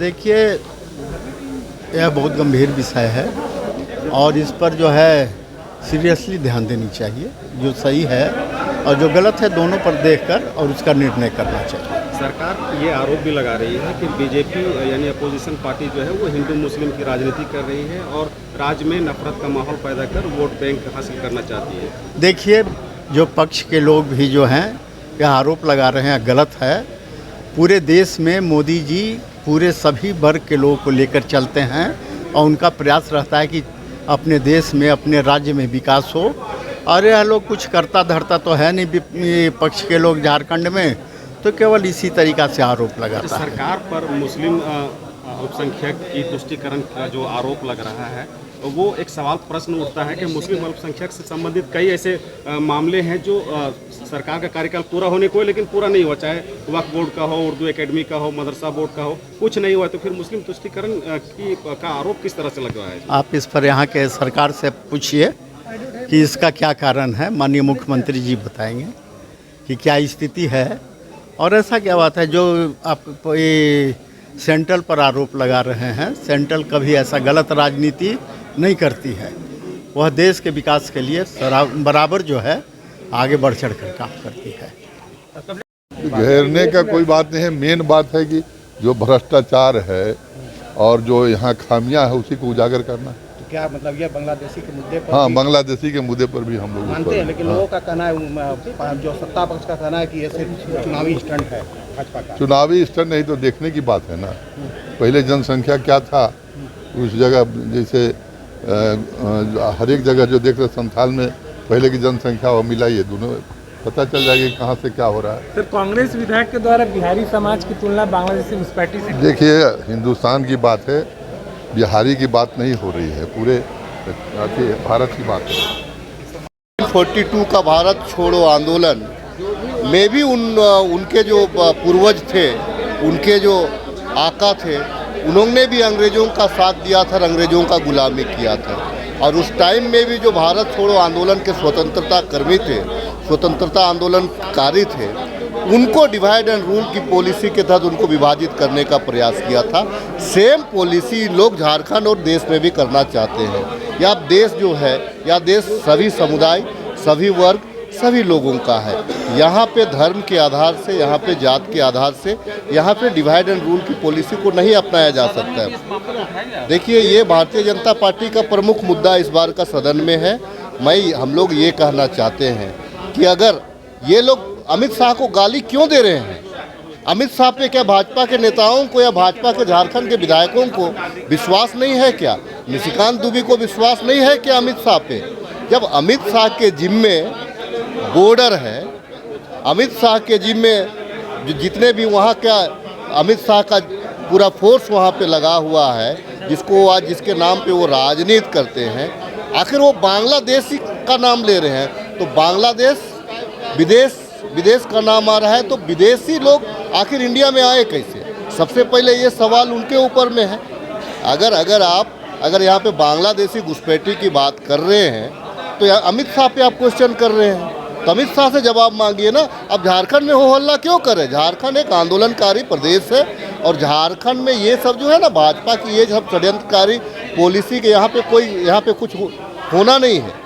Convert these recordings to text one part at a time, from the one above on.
देखिए, यह बहुत गंभीर विषय है और इस पर जो है सीरियसली ध्यान देनी चाहिए। जो सही है और जो गलत है दोनों पर देखकर और उसका निर्णय करना चाहिए। सरकार ये आरोप भी लगा रही है कि बीजेपी यानी अपोजिशन पार्टी जो है वो हिंदू मुस्लिम की राजनीति कर रही है और राज्य में नफरत का माहौल पैदा कर वोट बैंक हासिल करना चाहती है। देखिए, जो पक्ष के लोग भी जो हैं यह आरोप लगा रहे हैं गलत है। पूरे देश में मोदी जी पूरे सभी वर्ग के लोगों को लेकर चलते हैं और उनका प्रयास रहता है कि अपने देश में अपने राज्य में विकास हो। और यह लोग कुछ करता धरता तो है नहीं पक्ष के लोग झारखंड में, तो केवल इसी तरीक़ा से आरोप लगाता है। सरकार पर मुस्लिम अल्पसंख्यक की तुष्टीकरण का जो आरोप लग रहा है वो एक सवाल प्रश्न उठता है कि मुस्लिम अल्पसंख्यक से संबंधित कई ऐसे मामले हैं जो सरकार का कार्यकाल पूरा होने को है लेकिन पूरा नहीं हुआ, चाहे वक्फ बोर्ड का हो, उर्दू एकेडमी का हो, मदरसा बोर्ड का हो, कुछ नहीं हुआ। तो फिर मुस्लिम तुष्टीकरण का आरोप किस तरह से लग रहा है? आप इस पर यहाँ के सरकार से पूछिए कि इसका क्या कारण है। माननीय मुख्यमंत्री जी बताएंगे कि क्या स्थिति है और ऐसा क्या बात है जो आप ये सेंट्रल पर आरोप लगा रहे हैं। सेंट्रल कभी ऐसा गलत राजनीति नहीं करती है, वह देश के विकास के लिए बराबर जो है आगे बढ़ चढ़ कर काम करती है। घेरने का कोई बात नहीं है, मेन बात है कि जो भ्रष्टाचार है और जो यहाँ खामियां है उसी को उजागर करना। तो क्या मतलब ये बांग्लादेशी के मुद्दे पर? हाँ, बांग्लादेशी के मुद्दे पर भी हम लोग मानते हैं, लेकिन लोगों का कहना है, जो सत्ता पक्ष का कहना है कि ये सिर्फ चुनावी स्टंट है भाजपा का। चुनावी स्टंट नहीं तो देखने की बात है ना। पहले जनसंख्या क्या था उस जगह, जैसे हर एक जगह जो देख रहे संथाल में पहले की जनसंख्या और मिलाइए दोनों, पता चल जाएगी कहाँ से क्या हो रहा है। सर, कांग्रेस विधायक के द्वारा बिहारी समाज की तुलना बांग्लादेशी घुसपैठी से। देखिए, हिंदुस्तान की बात है, बिहारी की बात नहीं हो रही है, पूरे भारत की बात है। 42 का भारत छोड़ो आंदोलन में भी उनके जो पूर्वज थे, उनके जो आका थे, उन्होंने भी अंग्रेज़ों का साथ दिया था, अंग्रेज़ों का गुलामी किया था। और उस टाइम में भी जो भारत छोड़ो आंदोलन के स्वतंत्रता कर्मी थे, स्वतंत्रता आंदोलनकारी थे, उनको डिवाइड एंड रूल की पॉलिसी के तहत उनको विभाजित करने का प्रयास किया था। सेम पॉलिसी लोग झारखंड और देश में भी करना चाहते हैं। यह देश जो है, यह देश सभी समुदाय, सभी वर्ग, सभी लोगों का है। यहाँ पे धर्म के आधार से, यहाँ पे जात के आधार से, यहाँ पे डिवाइड एंड रूल की पॉलिसी को नहीं अपनाया जा सकता है। देखिए, ये भारतीय जनता पार्टी का प्रमुख मुद्दा इस बार का सदन में है। हम लोग ये कहना चाहते हैं कि अगर ये लोग अमित शाह को गाली क्यों दे रहे हैं? अमित शाह पे क्या भाजपा के नेताओं को या भाजपा के झारखंड के विधायकों को विश्वास नहीं है क्या? निशिकांत दुबे को विश्वास नहीं है क्या अमित शाह पे? जब अमित शाह के जिम्मे बॉर्डर है, अमित शाह के जिम्मे जो जितने भी वहाँ का अमित शाह का पूरा फोर्स वहाँ पे लगा हुआ है, जिसको आज जिसके नाम पे वो राजनीति करते हैं, आखिर वो बांग्लादेशी का नाम ले रहे हैं। तो बांग्लादेश विदेश का नाम आ रहा है, तो विदेशी लोग आखिर इंडिया में आए कैसे? सबसे पहले ये सवाल उनके ऊपर में है। अगर यहाँ पे बांग्लादेशी घुसपैठी की बात कर रहे हैं तो अमित शाह पे आप क्वेश्चन कर रहे हैं, तो अमित शाह से जवाब मांगिए ना। अब झारखंड में हो हल्ला क्यों करे? झारखंड एक आंदोलनकारी प्रदेश है और झारखंड में ये सब जो है ना, भाजपा की ये सब षड्यंत्रकारी पॉलिसी के यहाँ पे कुछ होना नहीं है।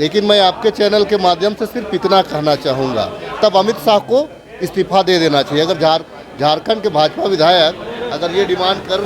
लेकिन मैं आपके चैनल के माध्यम से सिर्फ इतना कहना चाहूँगा, तब अमित शाह को इस्तीफा दे देना चाहिए। अगर झारखंड के भाजपा विधायक अगर ये डिमांड कर